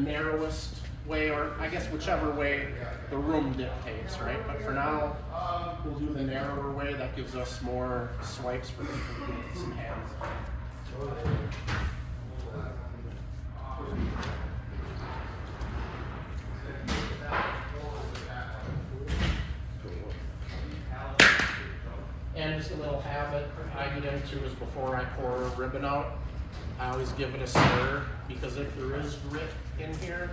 narrowest way, or I guess whichever way the room dictates, right? But for now, we'll do the narrower way. That gives us more swipes for people to get some hands on. And just a little habit I get into is before I pour a ribbon out, I always give it a stir, because if there is grit in here,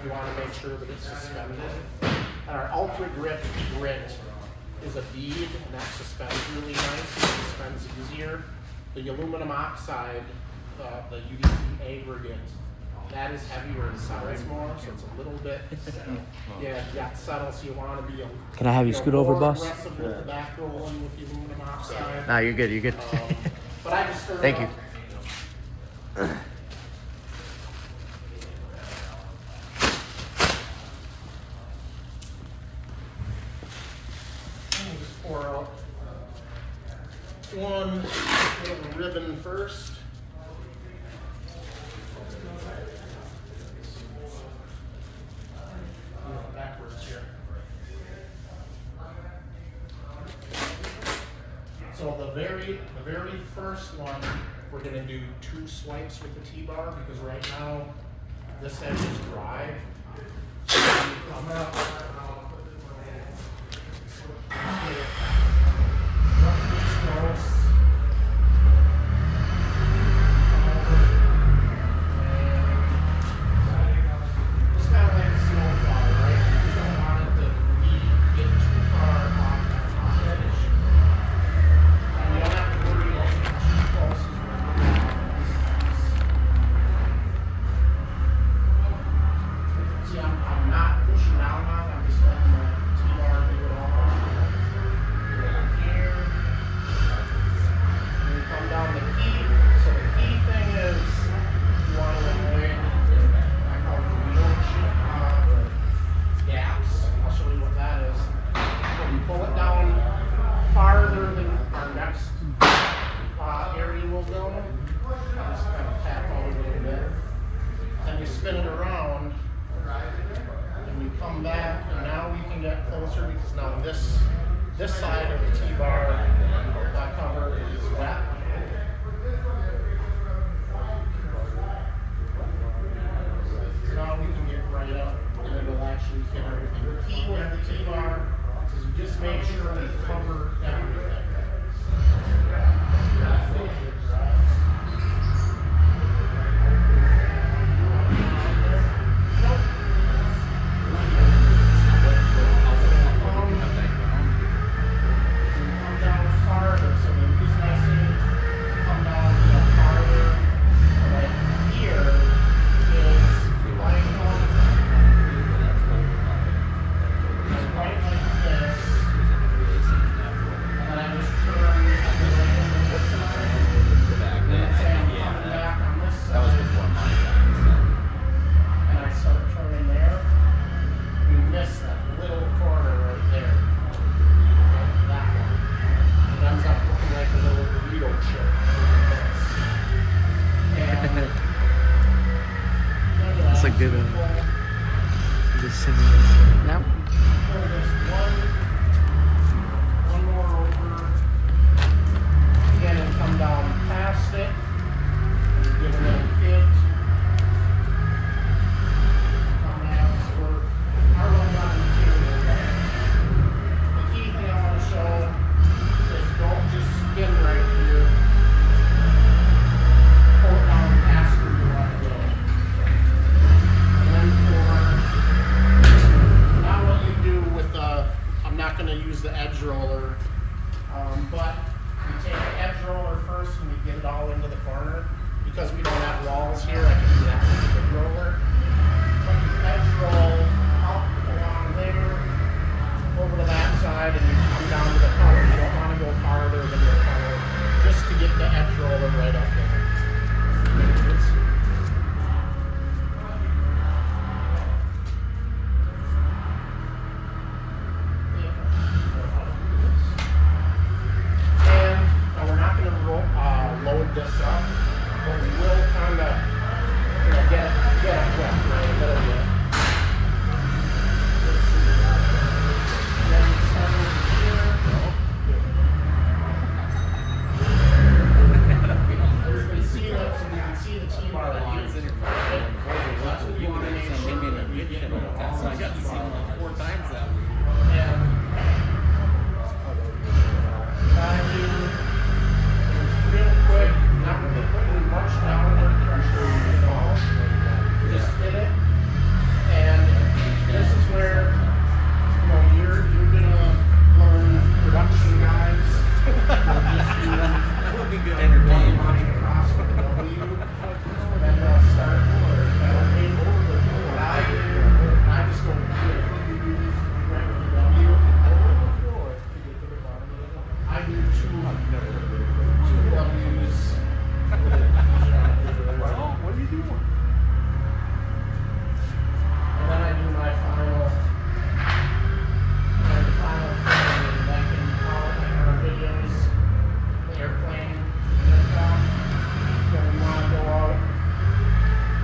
you want to make sure that it's suspended. Our ultra grit is a bead, and that suspends really nice. It suspends easier. The aluminum oxide, the UDP aggregate, that is heavier and settles more, so it's a little bit, settle, so you want to be Can I have you scoot over, boss? aggressive with the back rolling with the aluminum oxide. Nah, you're good, you're good. But I just stir Thank it you. up. Just pour out one little ribbon first. Backwards here. So the very first one, we're gonna do 2 swipes with the T-bar, because right now this edge is dry. I'm up. Just kind of like a snowfall, right? You don't want it to get too far off that edge. And you don't have to worry about too close as well. See, I'm not pushing down on it, I'm just letting the T-bar do it all. Here. And you come down the key. So the key thing is you want to avoid, I call it the wheel gaps. I'll show you what that is. When you pull it down farther than our next area will go, just kind of tap out a little bit. Then you spin it around, and we come back, and now we can get closer, because now this side of the T-bar, that cover is wet. So now we can get right up, and it'll actually hit everything. The key with the T-bar is you just make sure we cover everything. Come down farther, so the reason I say come down farther, right here, is I come right like this, and then I just turn this side, and then say I'm coming back on this side. That was before mine. And I start turning there, we miss that little corner right there. Right, that one. It ends up looking like a little burrito chip. And That's a good just simulation. Now, pull this one more over, again, and come down past it, and give it a little hit. Come out, so our run on the material, right? The key thing I want to show is don't just spin right here. Pull it down past where you want to go. And then now what you do with I'm now So I got to see him like 4 times that week. And I do real quick, not really putting much downward pressure at all. Just hit it. And this is where you're gonna learn production knives. That would be good entertainment. Across with W, and then they'll start that'll aim over the floor. I just go right with the W. I do two W's. What are you doing? And then I do my final thing, and I can call it like our videos, the airplane lift off. When we want to go out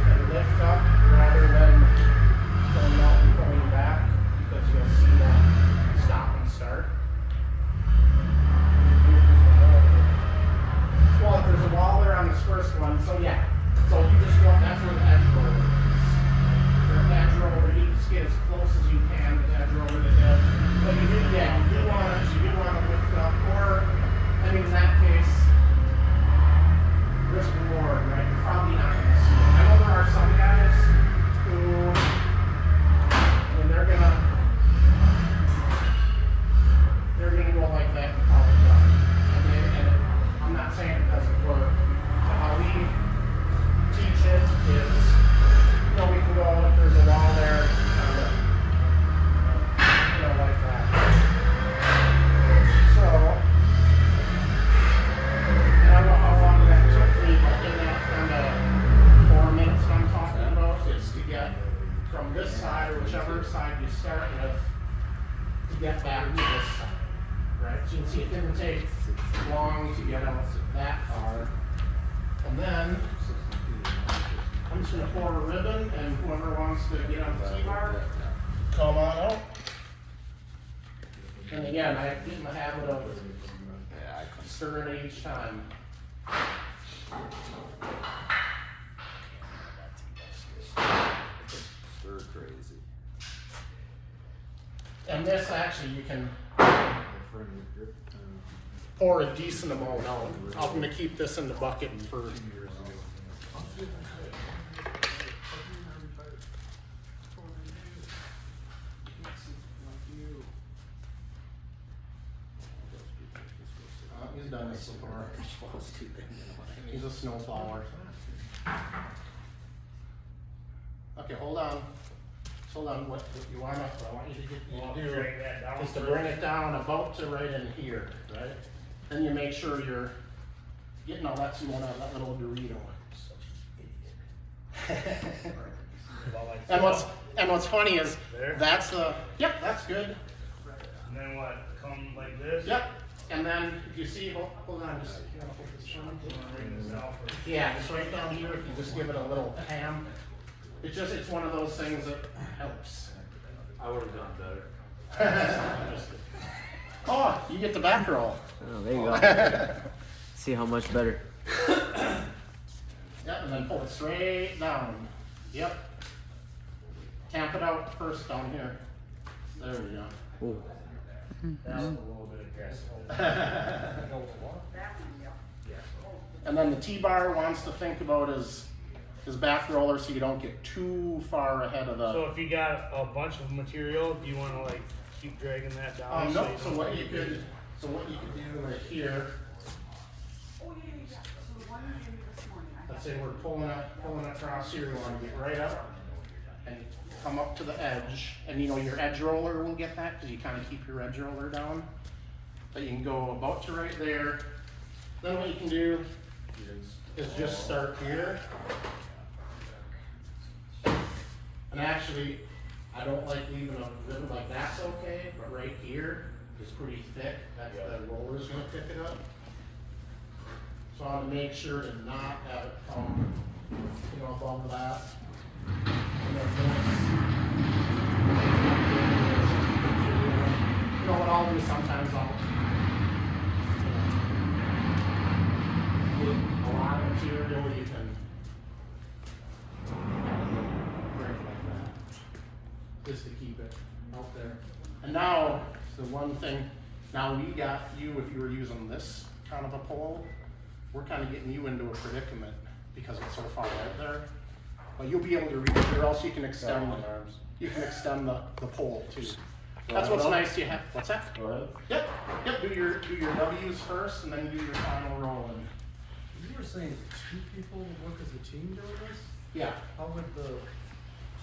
and lift up rather than going out and going back, because you'll see that stop and start. Well, if there's a wall there on this first one, so yeah. So you just go, that's where the edge roller is. For an edge roller, you just get as close as you can to the edge roller to the hip. But you do want to lift up, or, I mean, in that case, risk reward, right? You're probably not going to see it. I know there are some guys who, when they're gonna go like that and call it done. And I'm not saying it doesn't work. But how we teach it is, we can go if there's a wall there, like that. So, and I don't know how long that took me, but in that kind of 4 minutes I'm talking about, is to get from this side, or whichever side you start with, to get back to this side, right? So you can see it didn't take long to get out that far. And then, I'm just going to pour a ribbon, and whoever wants to get on the T-bar, come on out. And again, I get in the habit of stirring it each time. Stir crazy. And this actually, you can pour a decent amount out. I'm going to keep this in the bucket for he's done this before. He's a snowplower. Okay, hold on. Hold on. What you want to? I want you to do is to bring it down about to right in here, right? Then you make sure you're getting all that smoke out of that little Dorito. And what's funny is that's the that's good. And then what? Come like this? Yep. And then if you see, hold on, just hold this down. Bring this out for Yeah, just right down here. If you just give it a little ham, it's one of those things that helps. I would have done better. Oh, you get the back roll. Oh, there you go. See how much better. Yep, and then pull it straight down. Yep. Tamp it out first down here. There we go. Ooh. that's a little bit aggressive. And then the T-bar wants to think about his back roller so you don't get too far ahead of the. So if you got a bunch of material, do you want to like keep dragging that down? No. you So don't- what you could do right here. Let's say we're pulling across here. You want to get right up and come up to the edge, and your edge roller will get that because you kind of keep your edge roller down. But you can go about to right there. Then what you can do is just start here. And actually, I don't like leaving a ribbon like that's okay, but right here is pretty thick. That's the roller's gonna pick it up. So I want to make sure to not have it come, above that. And then this. What I'll do sometimes get a lot of material you can break like that. is to keep it out there. And now, the one thing, now we got you, if you were using this kind of a pole, we're kind of getting you into a predicament because it's so far out there. But you'll be able to reach it, or else you can extend the pole too. That's what's nice, you have, what's that? Go ahead. Yep, do your W's first and then do your final rolling. You were saying 2 people work as a team doing this? Yeah, How would the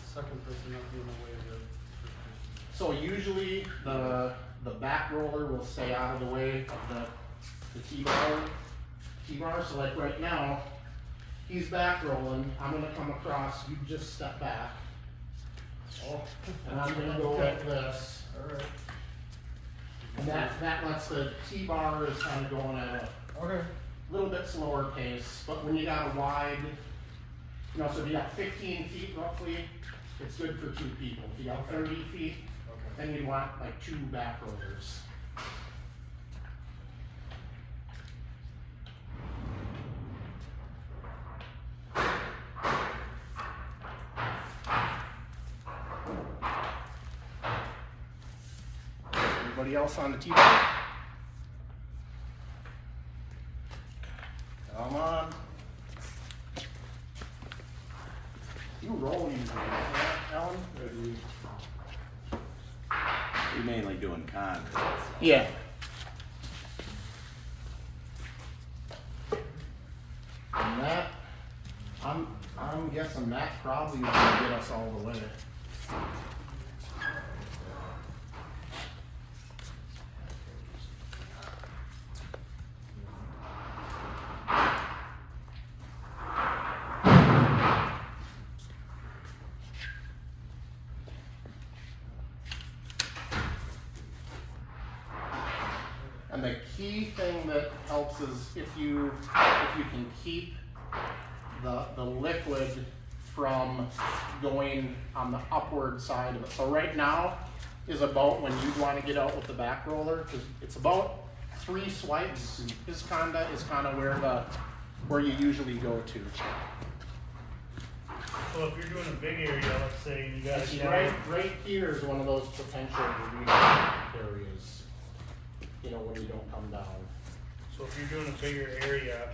second person not be in the way of the first person? so usually the back roller will stay out of the way of the T-bar, so like right now, he's back rolling, I'm gonna come across, you just step back. And I'm gonna go like this. Alright. And that lets the T-bar is kind of going at a Okay. little bit slower pace, but when you got a wide, you know, so if you got 15 feet roughly, it's good for 2 people. If you got 30 feet, then you want like 2 back rollers. Anybody else on the T-bar? Come on. You roll usually, Alan? You're mainly doing concrete. So. Yeah. And that, I'm guessing that probably is gonna get us all the way. And the key thing that helps is if you can keep the liquid from going on the upward side of it. So right now is about when you want to get out with the back roller, because it's about 3 swipes is kind of where you usually go to. So if you're doing a big area, let's say you got See, a right here is one of those potential release areas. You know, when you don't come down. So if you're doing a bigger area,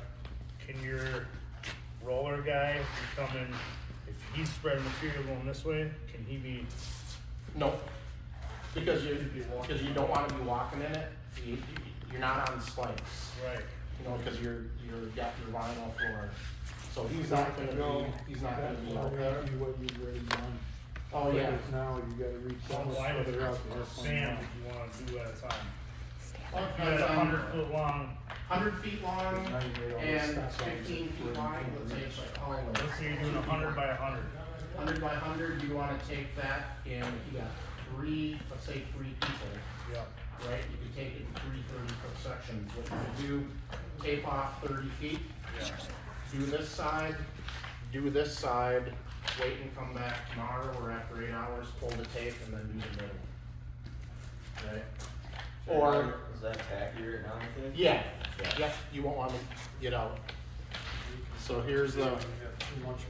can your roller guy, if you come in, if he's spreading material going this way, can he be? No, because you don't want to be walking in it. You're not on spikes. Right. You know, because you're got your vinyl floor. So he's not gonna be out there. What you've already done. Oh yeah. Whereas now you gotta reach so One much line of further out there. sand if you wanna do at a time. Well, If you had a 100-foot long, 100 feet long Now you made all this and stuff on 15 it. feet wide. Let's say it's like all of it. let's say you're doing 100 by 100. 100 by 100. You want to take that and you got 3. Let's say 3 people. Yeah. Right? You can take it in 3 30-foot sections. What you do, tape off 30 feet, Yeah. do this side, wait and come back tomorrow or after 8 hours, pull the tape and then do the middle. Right? Or, Is that accurate now, I think? yeah, you won't want to get out. So here's the, Too much.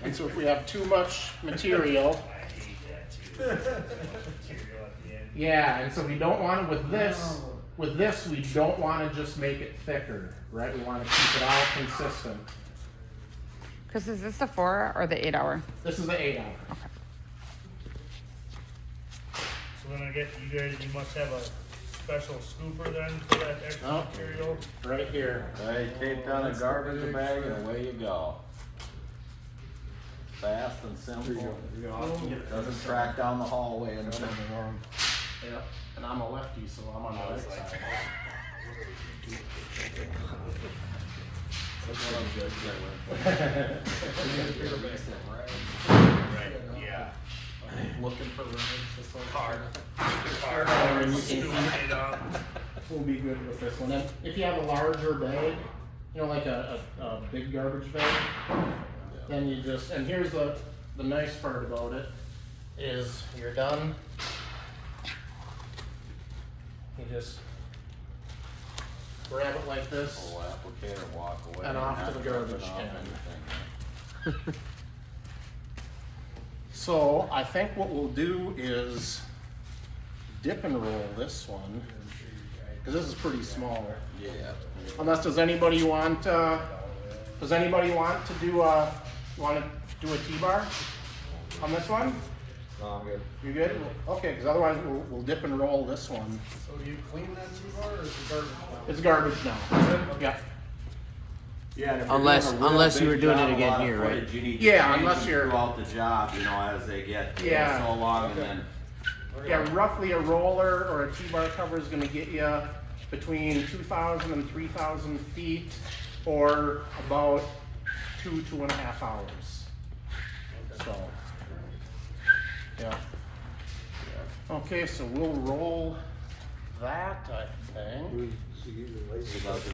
and so if we have too much material, I hate that too. Material at the end. yeah, and so we don't want to, with this, we don't want to just make it thicker, right? We want to keep it all consistent. Chris, is this the 4 or the 8 hour? This is the 8 hour. So then I guess you guys, you must have a special scooper then for that extra Oh. material. Right here. Right, tape down a garbage bag and away you go. Fast and simple. Doesn't track down the hallway and Yep. And I'm a lefty, so I'm on the right side. Right, yeah. Looking for rims. It's like Hard. And you can Scoop see- it up. We'll be good with this one. And if you have a larger bag, you know, like a big garbage bag, then you just, and here's the nice part about it, is you're done. You just grab it like this. Pull applicator, walk away. And off to not the garbage ripping off can. anything. So I think what we'll do is dip and roll this one, because this is pretty small. Yeah. Unless, does anybody want to do want to do a T-bar on this one? No, I'm good. You good? Okay, because otherwise we'll dip and roll this one. So do you clean that T-bar or is it garbage now? It's garbage now. Yeah. Yeah, and if you're Unless- doing a real unless you big were doing job, it a again lot of here, right? footage, you need to Yeah, change unless them you're- throughout the job, you know, as they get Yeah. so long, and then Yeah, roughly a roller or a T-bar cover is going to get you between 2,000 and 3,000 feet, or about 2.5 hours. So, yeah. Okay, so we'll roll that, I think. about